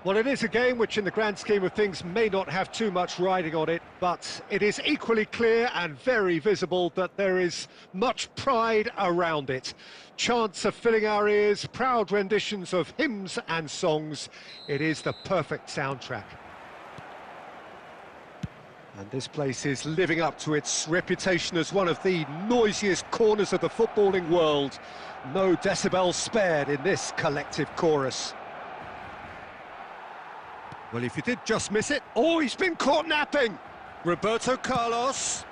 Well, it is a game which in the grand scheme of things may not have too much riding on it, but it is equally clear and very visible that there is much pride around it. Chants are filling our ears, proud renditions of hymns and songs. It is the perfect soundtrack. And this place is living up to its reputation as one of the noisiest corners of the footballing world. No decibels spared in this collective chorus. Well, if you did just miss it... Oh, he's been caught napping! Roberto Carlos.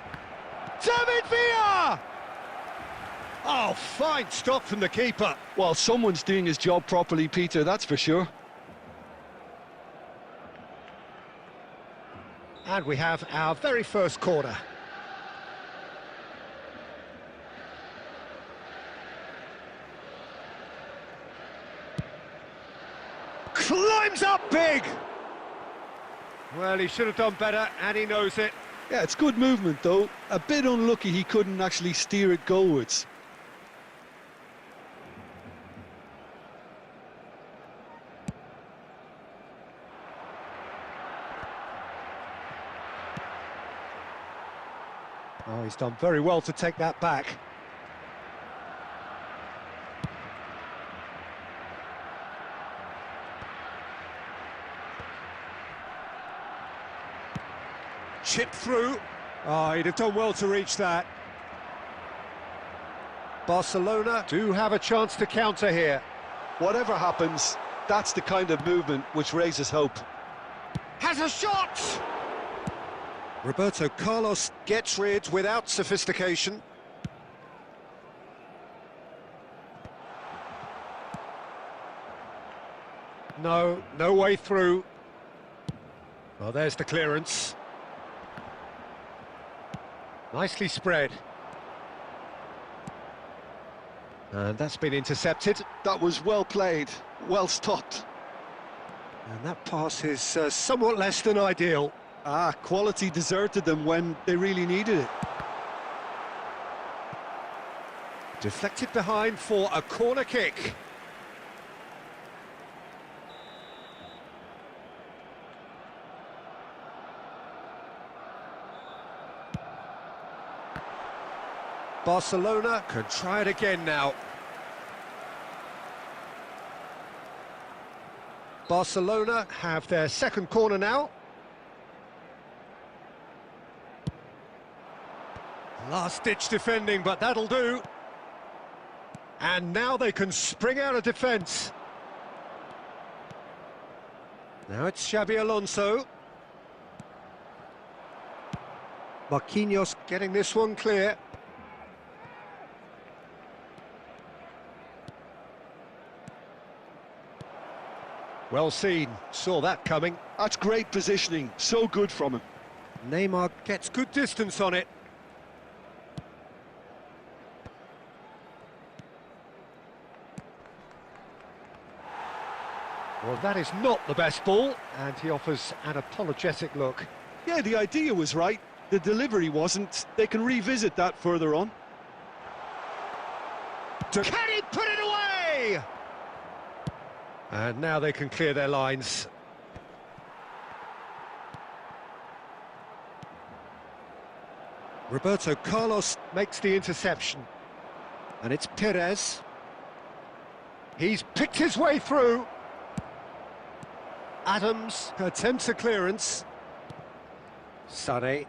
David Villa! Oh, fine stop from the keeper. Well, someone's doing his job properly, Peter, that's for sure. And we have our very first corner. Climbs up big! Well, he should have done better, and he knows it. Yeah, it's good movement, though. A bit unlucky he couldn't actually steer it goalwards. Oh, he's done very well to take that back. Chip through. Oh, he'd have done well to reach that. Barcelona do have a chance to counter here. Whatever happens, that's the kind of movement which raises hope. Has a shot! Roberto Carlos gets rid without sophistication. No way through. Well, there's the clearance. Nicely spread. And that's been intercepted. That was well played, well stopped. And that pass is somewhat less than ideal. Quality deserted them when they really needed it. Deflected behind for a corner kick. Barcelona can try it again now. Barcelona have their second corner now. Last-ditch defending, but that'll do. And now they can spring out of defence. Now it's Xabi Alonso. Marquinhos getting this one clear. Well seen, saw that coming. That's great positioning, so good from him. Neymar gets good distance on it. Well, that is not the best ball, and he offers an apologetic look. Yeah, the idea was right, the delivery wasn't. They can revisit that further on. Can he put it away? And now they can clear their lines. Roberto Carlos makes the interception. And it's Perez. He's picked his way through. Adams attempts a clearance. Sané.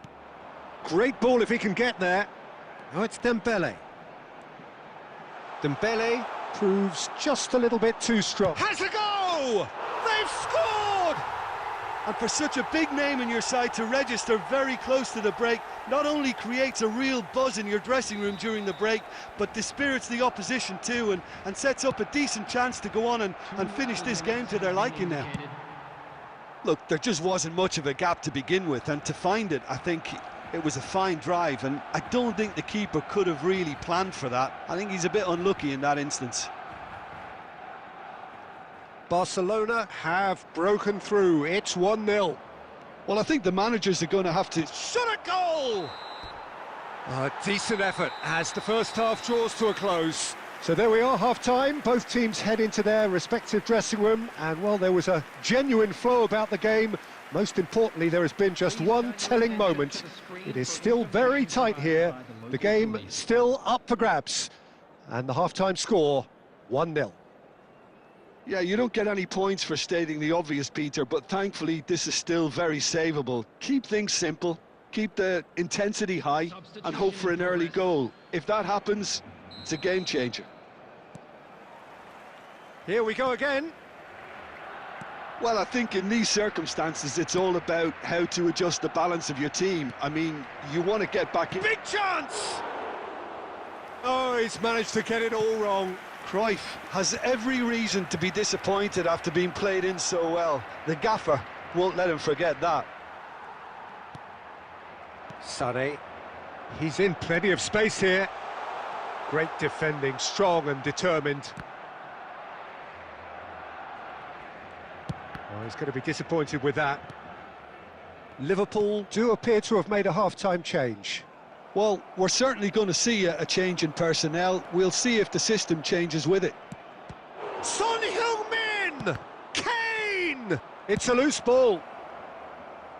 Great ball if he can get there. Now it's Dembele. Dembele proves just a little bit too strong. Has a go! They've scored! And for such a big name in your side to register very close to the break, not only creates a real buzz in your dressing room during the break, but dispirits the opposition too, and sets up a decent chance to go on and finish this game to their liking now. Look, there just wasn't much of a gap to begin with, and to find it, I think it was a fine drive, and I don't think the keeper could have really planned for that. I think he's a bit unlucky in that instance. Barcelona have broken through. It's 1-0. Well, I think the managers are going to have to... Shot a goal! A decent effort as the first half draws to a close. So there we are, half-time. Both teams head into their respective dressing room, and while there was a genuine flow about the game, most importantly, there has been just one telling moment. It is still very tight here. The game still up for grabs, and the half-time score, 1-0. Yeah, you don't get any points for stating the obvious, Peter, but thankfully this is still very savable. Keep things simple, keep the intensity high, and hope for an early goal. If that happens, it's a game changer. Here we go again. Well, I think in these circumstances, it's all about how to adjust the balance of your team. I mean, you want to get back in. Big chance! Oh, he's managed to get it all wrong. Cruyff has every reason to be disappointed after being played in so well. The gaffer won't let him forget that. Sané, he's in plenty of space here. Great defending, strong and determined. Oh, he's going to be disappointed with that. Liverpool do appear to have made a half-time change. Well, we're certainly going to see a change in personnel. We'll see if the system changes with it. Son Heung-min! Kane! It's a loose ball.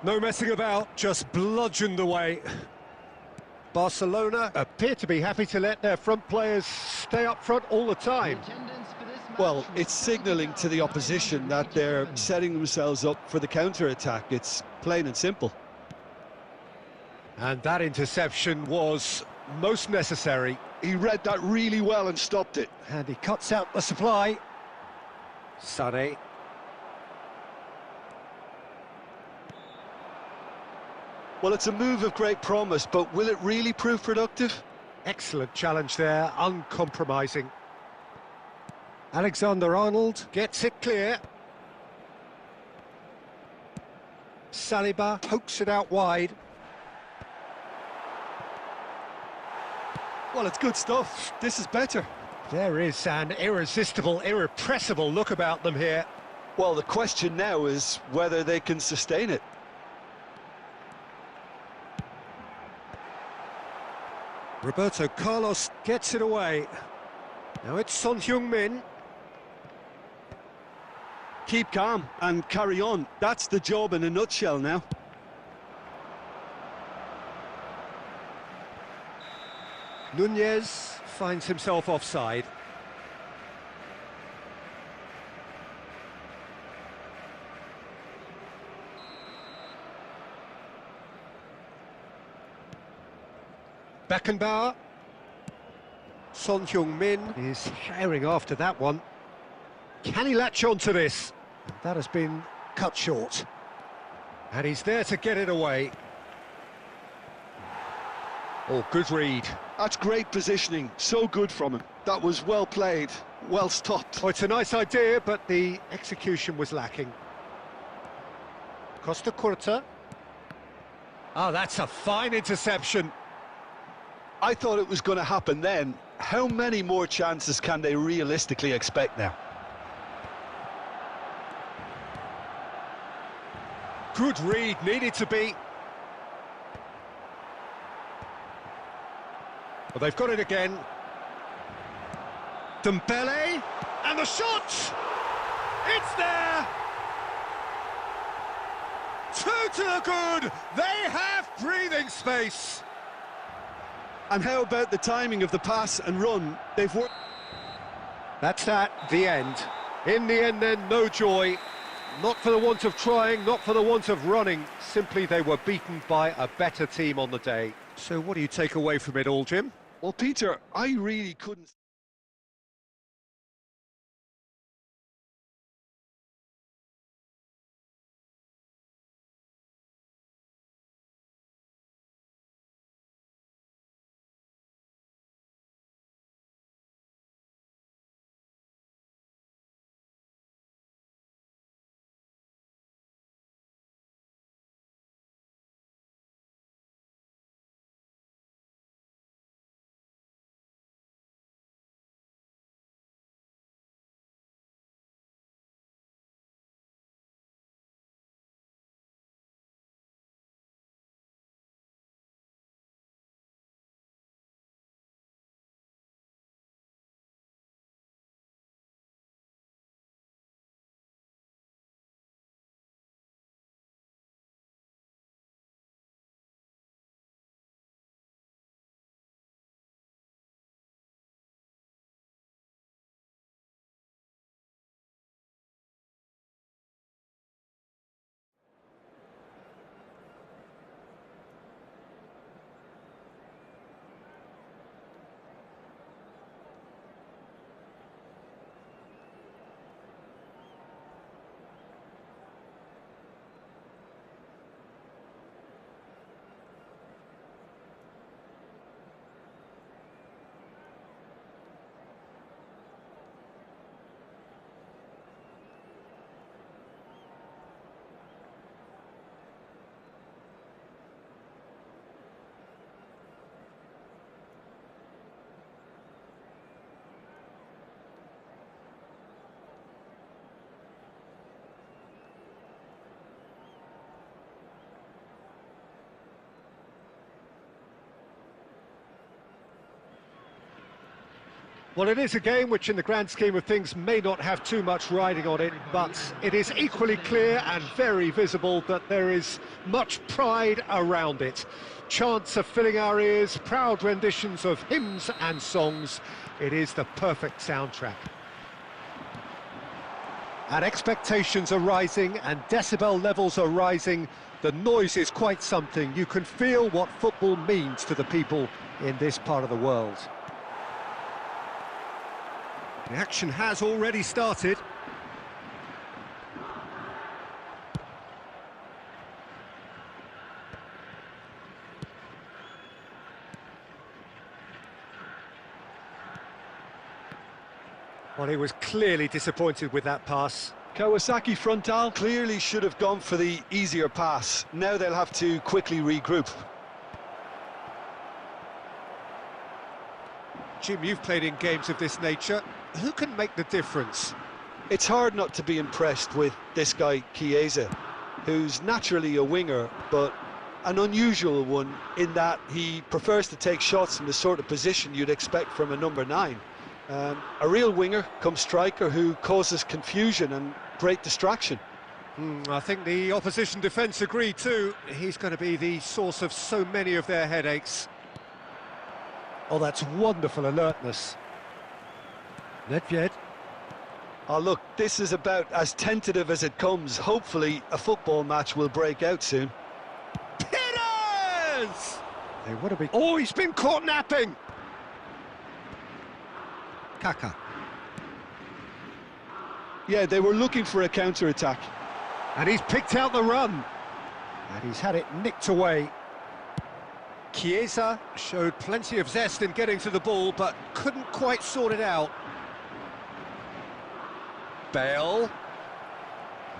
No messing about, just bludgeoned away. Barcelona appear to be happy to let their front players stay up front all the time. Well, it's signalling to the opposition that they're setting themselves up for the counter-attack. It's plain and simple. And that interception was most necessary. He read that really well and stopped it. And he cuts out the supply. Sané. Well, it's a move of great promise, but will it really prove productive? Excellent challenge there, uncompromising. Alexander-Arnold gets it clear. Saliba pokes it out wide. Well, it's good stuff. This is better. There is an irresistible, irrepressible look about them here. Well, the question now is whether they can sustain it. Roberto Carlos gets it away. Now it's Son Heung-min. Keep calm and carry on. That's the job in a nutshell now. Nunez finds himself offside. Beckenbauer. Son Heung-min is herring after that one. Can he latch on to this? That has been cut short. And he's there to get it away. Oh, good read. That's great positioning. So good from him. That was well played, well stopped. Oh, it's a nice idea, but the execution was lacking. Costa Curta. Oh, that's a fine interception. I thought it was going to happen then. How many more chances can they realistically expect now? Good read, needed to be. Well, they've got it again. Dembele, and the shot! It's there! 2 to the good! They have breathing space! And how about the timing of the pass and run? They've worked. That's that, the end. In the end then, no joy. Not for the want of trying, not for the want of running. Simply they were beaten by a better team on the day. So what do you take away from it all, Jim? Well, Peter, I really couldn't... Well, it is a game which in the grand scheme of things may not have too much riding on it, but it is equally clear and very visible that there is much pride around it. Chants are filling our ears, proud renditions of hymns and songs. It is the perfect soundtrack. And expectations are rising and decibel levels are rising. The noise is quite something. You can feel what football means to the people in this part of the world. The action has already started. Well, he was clearly disappointed with that pass. Kawasaki frontal clearly should have gone for the easier pass. Now they'll have to quickly regroup. Jim, you've played in games of this nature. Who can make the difference? It's hard not to be impressed with this guy, Chiesa, who's naturally a winger, but an unusual one in that he prefers to take shots from the sort of position you'd expect from a number 9. A real winger come striker who causes confusion and great distraction. I think the opposition defence agree too. He's going to be the source of so many of their headaches. Oh, that's wonderful alertness. Nedved. Oh, look, this is about as tentative as it comes. Hopefully, a football match will break out soon. Pitters! They would have been... Oh, he's been caught napping! Kaka. Yeah, they were looking for a counter-attack. And he's picked out the run. And he's had it nicked away. Chiesa showed plenty of zest in getting to the ball, but couldn't quite sort it out. Bale.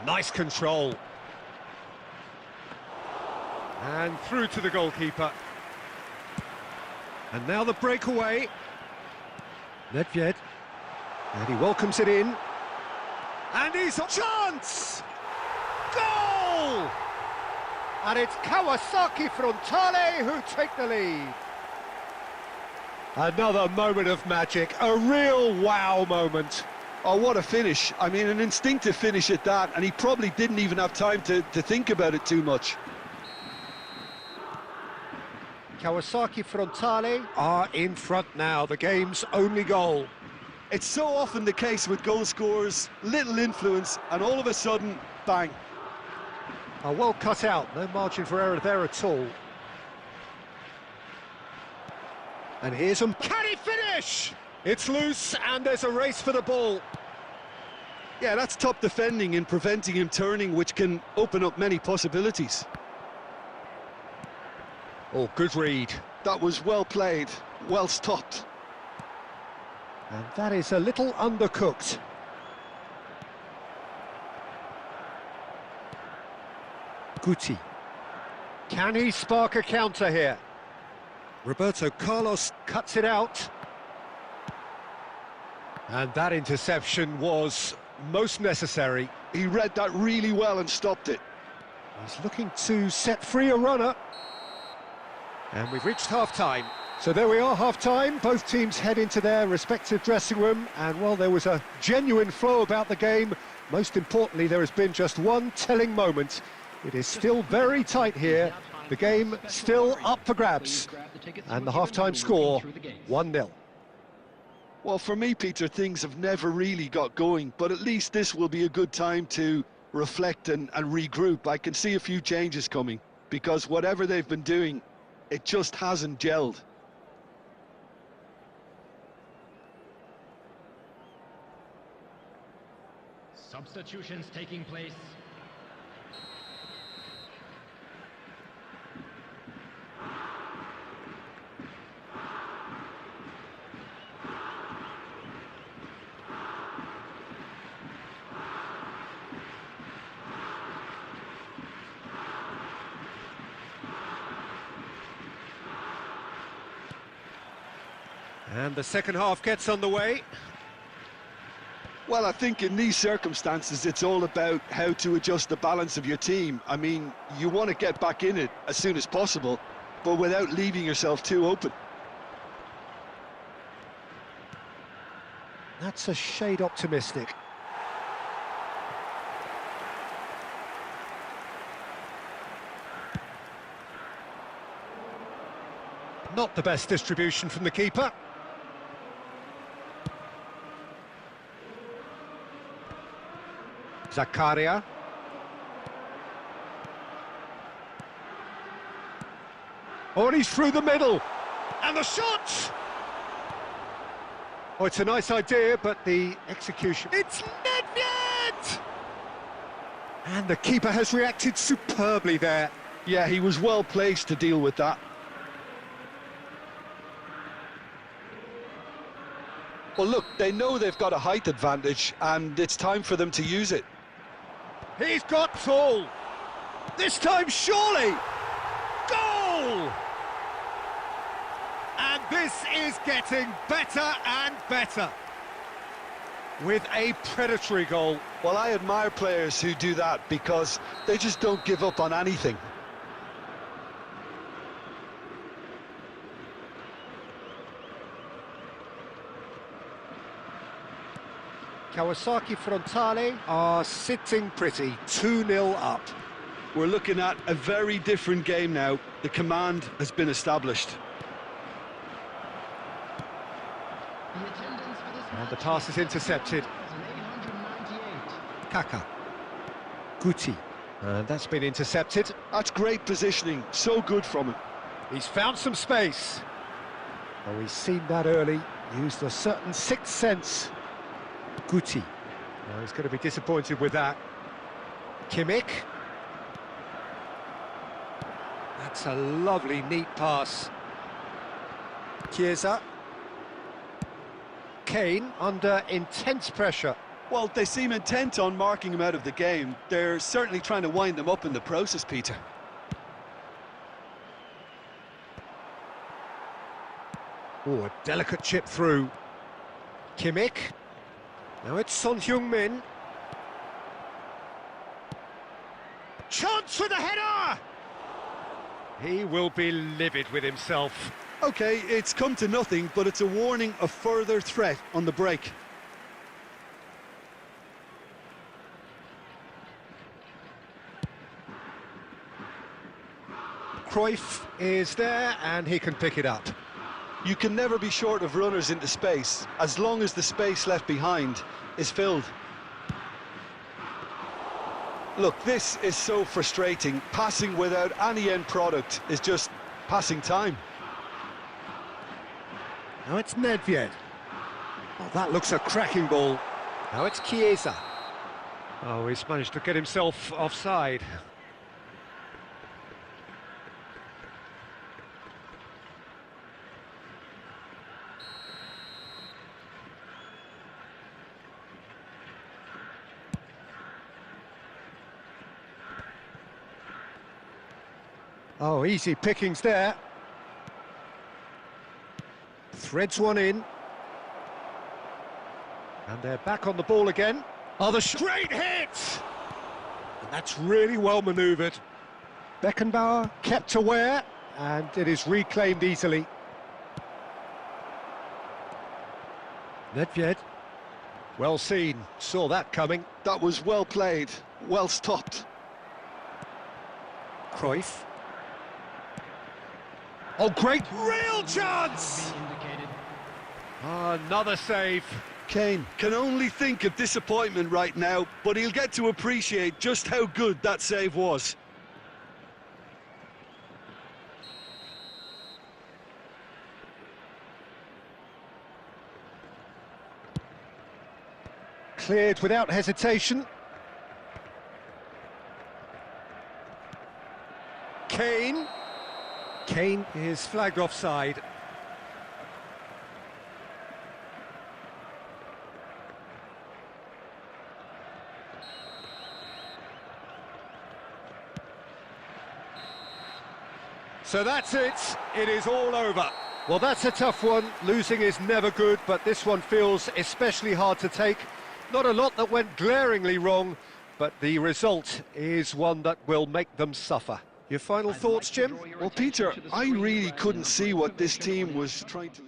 Nice control. And through to the goalkeeper. And now the breakaway. Nedved. And he welcomes it in. And he's a chance! Goal! And it's Kawasaki Frontale who take the lead. Another moment of magic, a real wow moment. Oh, what a finish. I mean, an instinctive finish at that, and he probably didn't even have time to think about it too much. Kawasaki Frontale are in front now, the game's only goal. It's so often the case with goal scorers, little influence, and all of a sudden, bang. Oh, well cut out, no margin for error there at all. And here's him. Can he finish? It's loose and there's a race for the ball. Yeah, that's top defending in preventing him turning, which can open up many possibilities. Oh, good read. That was well played, well stopped. And that is a little undercooked. Guti. Can he spark a counter here? Roberto Carlos cuts it out. And that interception was most necessary. He read that really well and stopped it. He's looking to set free a runner. And we've reached half-time. So there we are, half-time. Both teams head into their respective dressing room. And while there was a genuine flow about the game, most importantly, there has been just one telling moment. It is still very tight here. The game still up for grabs. And the half-time score, 1-0. Well, for me, Peter, things have never really got going, but at least this will be a good time to reflect and regroup. I can see a few changes coming, because whatever they've been doing, it just hasn't gelled. Substitutions taking place. And the second half gets underway. Well, I think in these circumstances, it's all about how to adjust the balance of your team. I mean, you want to get back in it as soon as possible, but without leaving yourself too open. That's a shade optimistic. Not the best distribution from the keeper. Zakaria. Oh, and he's through the middle. And the shot! Oh, it's a nice idea, but the execution... It's Nedved! And the keeper has reacted superbly there. Yeah, he was well placed to deal with that. Well, look, they know they've got a height advantage, and it's time for them to use it. He's got full. This time, surely. Goal! And this is getting better and better. With a predatory goal. Well, I admire players who do that because they just don't give up on anything. Kawasaki Frontale are sitting pretty, 2-0 up. We're looking at a very different game now. The command has been established. And the pass is intercepted. Kaka. Guti. And that's been intercepted. That's great positioning, so good from him. He's found some space. Oh, he's seen that early, used a certain sixth sense. Guti. Oh, he's going to be disappointed with that. Kimmich. That's a lovely, neat pass. Chiesa. Kane under intense pressure. Well, they seem intent on marking him out of the game. They're certainly trying to wind him up in the process, Peter. Oh, a delicate chip through. Kimmich. Now it's Son Heung-min. Chance for the header! He will be livid with himself. Okay, it's come to nothing, but it's a warning of further threat on the break. Cruyff is there, and he can pick it up. You can never be short of runners into space, as long as the space left behind is filled. Look, this is so frustrating. Passing without any end product is just passing time. Now it's Nedved. Oh, that looks a cracking ball. Now it's Chiesa. Oh, he's managed to get himself offside. Oh, easy pickings there. Threads one in. And they're back on the ball again. Oh, the great hit! And that's really well manoeuvred. Beckenbauer kept aware, and it is reclaimed easily. Nedved. Well seen, saw that coming. That was well played, well stopped. Cruyff. Oh, great, real chance! Oh, another save. Kane can only think of disappointment right now, but he'll get to appreciate just how good that save was. Cleared without hesitation. Kane. Kane is flagged offside. So that's it. It is all over. Well, that's a tough one. Losing is never good, but this one feels especially hard to take. Not a lot that went glaringly wrong, but the result is one that will make them suffer. Your final thoughts, Jim? Well, Peter, I really couldn't see what this team was trying to...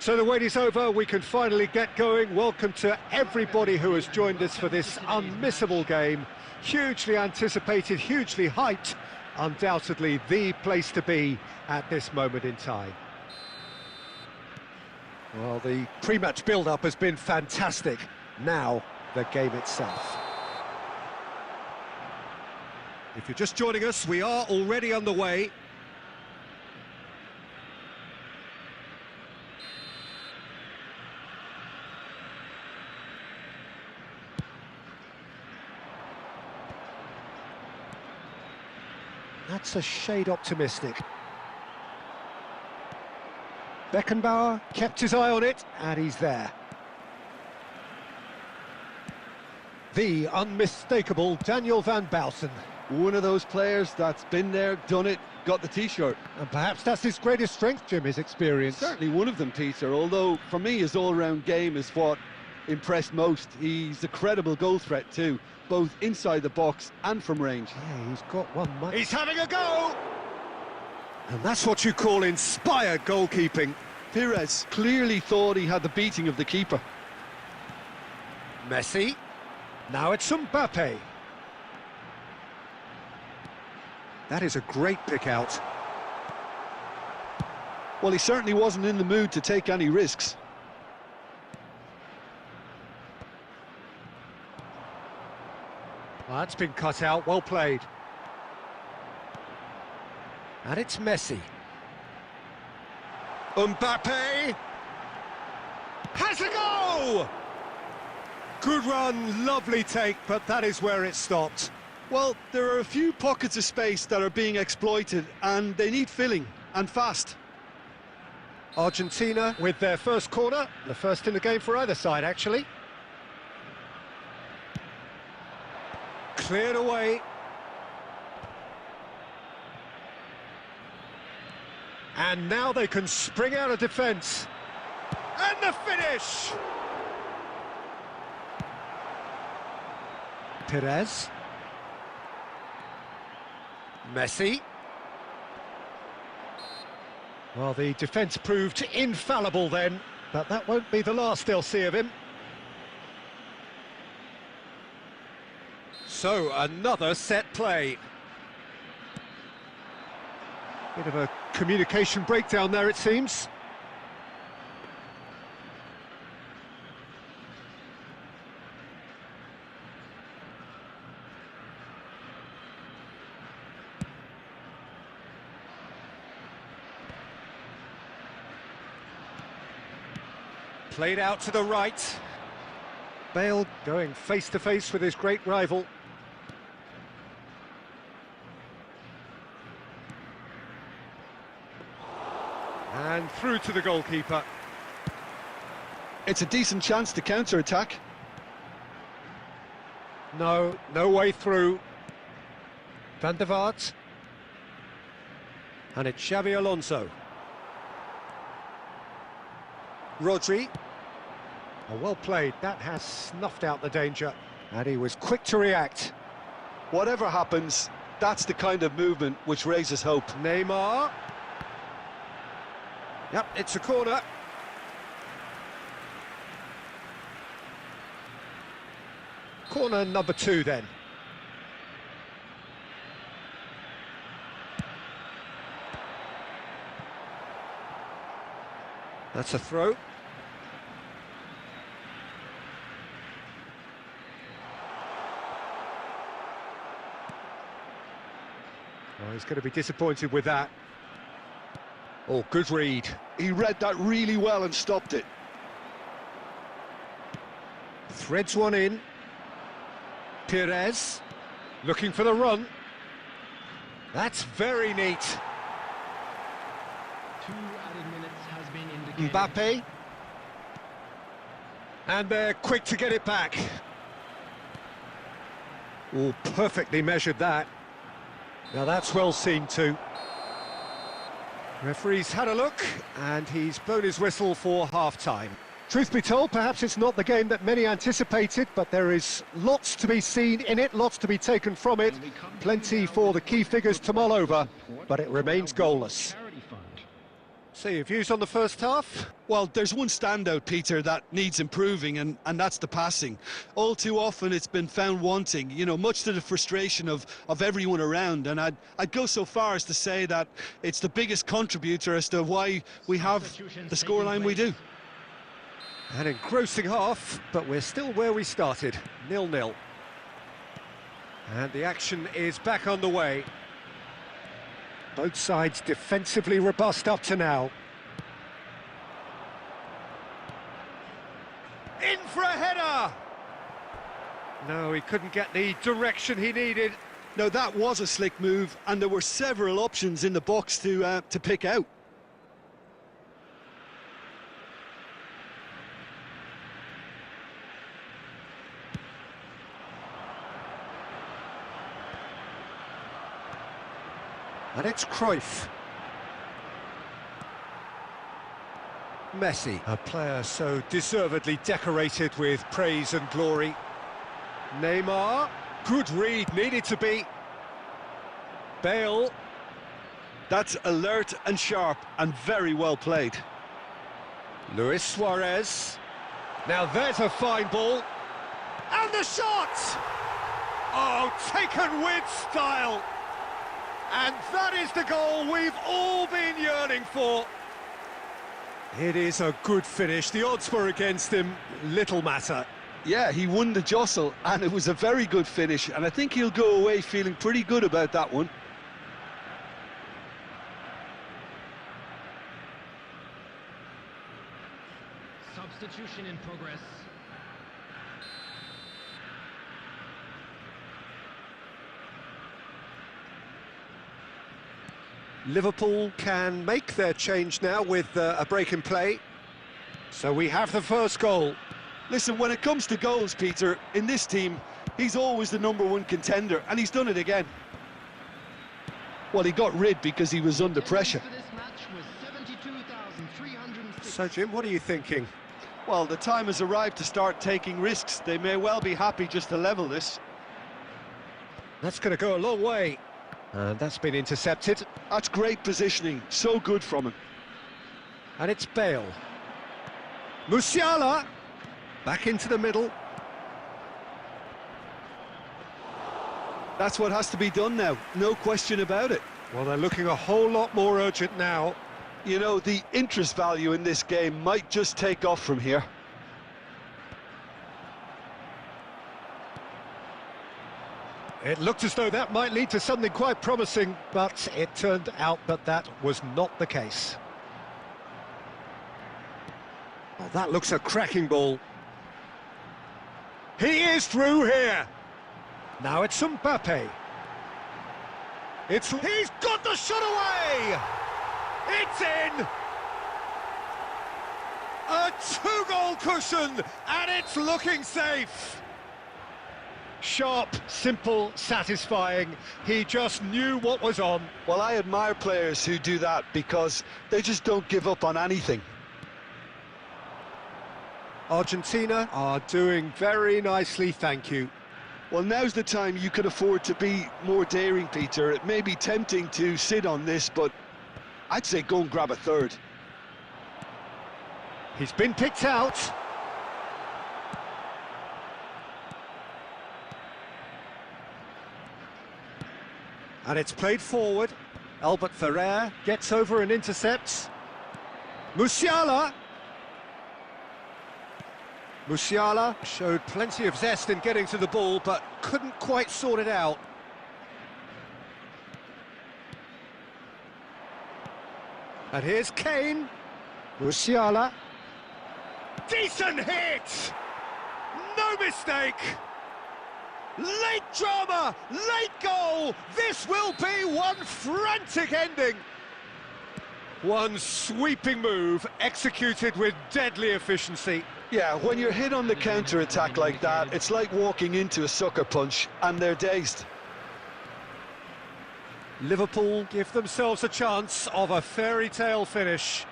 So the wait is over, we can finally get going. Welcome to everybody who has joined us for this unmissable game. Hugely anticipated, hugely hyped, undoubtedly the place to be at this moment in time. Well, the pre-match build-up has been fantastic. Now, the game itself. If you're just joining us, we are already underway. That's a shade optimistic. Beckenbauer kept his eye on it, and he's there. The unmistakable Daniel van Bouten. One of those players that's been there, done it, got the T-shirt. And perhaps that's his greatest strength, Jim, his experience. Certainly one of them, Peter, although for me his all-round game is what impressed most. He's a credible goal threat too, both inside the box and from range. Yeah, he's got one. He's having a go! And that's what you call inspired goalkeeping. Pires clearly thought he had the beating of the keeper. Messi. Now it's Mbappe. That is a great pick out. Well, he certainly wasn't in the mood to take any risks. Well, that's been cut out, well played. And it's Messi. Mbappe! Has a go! Good run, lovely take, but that is where it stopped. Well, there are a few pockets of space that are being exploited, and they need filling, and fast. Argentina with their first corner, the first in the game for either side, actually. Cleared away. And now they can spring out of defence. And the finish! Pires. Messi. Well, the defence proved infallible then, but that won't be the last they'll see of him. So, another set play. Bit of a communication breakdown there, it seems. Played out to the right. Bale going face-to-face with his great rival. And through to the goalkeeper. It's a decent chance to counter-attack. No way through. Van der Vaart. And it's Xavi Alonso. Rodri. Oh, well played. That has snuffed out the danger. And he was quick to react. Whatever happens, that's the kind of movement which raises hope. Neymar. Yep, it's a corner. Corner number 2 then. That's a throw. Oh, he's going to be disappointed with that. Oh, good read. He read that really well and stopped it. Threads one in. Pires looking for the run. That's very neat. 2 added minutes has been indicated. Mbappe. And they're quick to get it back. Oh, perfectly measured that. Now that's well seen too. Referee's had a look, and he's blown his whistle for half-time. Truth be told, perhaps it's not the game that many anticipated, but there is lots to be seen in it, lots to be taken from it. Plenty for the key figures to mull over, but it remains goalless. So your views on the first half? Well, there's one standout, Peter, that needs improving, and that's the passing. All too often it's been found wanting, you know, much to the frustration of everyone around. And I'd go so far as to say that it's the biggest contributor as to why we have the scoreline we do. An engrossing half, but we're still where we started, 0-0. And the action is back on the way. Both sides defensively robust up to now. In for a header! No, he couldn't get the direction he needed. Now, that was a slick move, and there were several options in the box to pick out. And it's Cruyff. Messi, a player so deservedly decorated with praise and glory. Neymar, good read, needed to be. Bale. That's alert and sharp and very well played. Luis Suarez. Now there's a fine ball. And the shot! Oh, taken with style. And that is the goal we've all been yearning for. It is a good finish. The odds were against him. Little matter. Yeah, he won the jostle, and it was a very good finish, and I think he'll go away feeling pretty good about that one. Substitution in progress. Liverpool can make their change now with a break in play. So we have the first goal. Listen, when it comes to goals, Peter, in this team, he's always the #1 contender, and he's done it again. Well, he got rid because he was under pressure. So, Jim, what are you thinking? Well, the time has arrived to start taking risks. They may well be happy just to level this. That's going to go a long way. And that's been intercepted. That's great positioning, so good from him. And it's Bale. Musiala, back into the middle. That's what has to be done now, no question about it. Well, they're looking a whole lot more urgent now. You know, the interest value in this game might just take off from here. It looked as though that might lead to something quite promising, but it turned out that that was not the case. Oh, that looks a cracking ball. He is through here. Now it's Mbappe. He's got the shot away. It's in. A 2-goal cushion, and it's looking safe. Sharp, simple, satisfying. He just knew what was on. Well, I admire players who do that because they just don't give up on anything. Argentina are doing very nicely, thank you. Well, now's the time you can afford to be more daring, Peter. It may be tempting to sit on this, but I'd say go and grab a third. He's been picked out. And it's played forward. Albert Ferrer gets over and intercepts. Musiala. Musiala showed plenty of zest in getting to the ball, but couldn't quite sort it out. And here's Kane. Musiala. Decent hit! No mistake! Late drama, late goal. This will be one frantic ending. One sweeping move executed with deadly efficiency. Yeah, when you're hit on the counter-attack like that, it's like walking into a sucker punch, and they're dazed. Liverpool give themselves a chance of a fairy tale finish.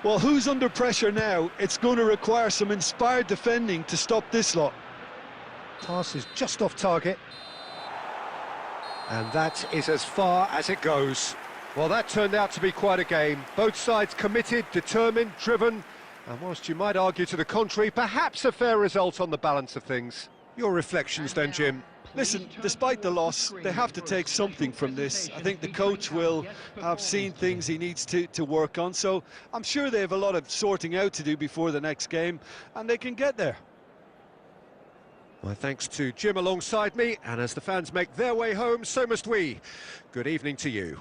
Well, who's under pressure now? It's going to require some inspired defending to stop this lot. Pass is just off target. And that is as far as it goes. Well, that turned out to be quite a game. Both sides committed, determined, driven, and whilst you might argue to the contrary, perhaps a fair result on the balance of things. Your reflections then, Jim? Listen, despite the loss, they have to take something from this. I think the coach will have seen things he needs to work on, so I'm sure they have a lot of sorting out to do before the next game, and they can get there. My thanks to Jim alongside me, and as the fans make their way home, so must we. Good evening to you.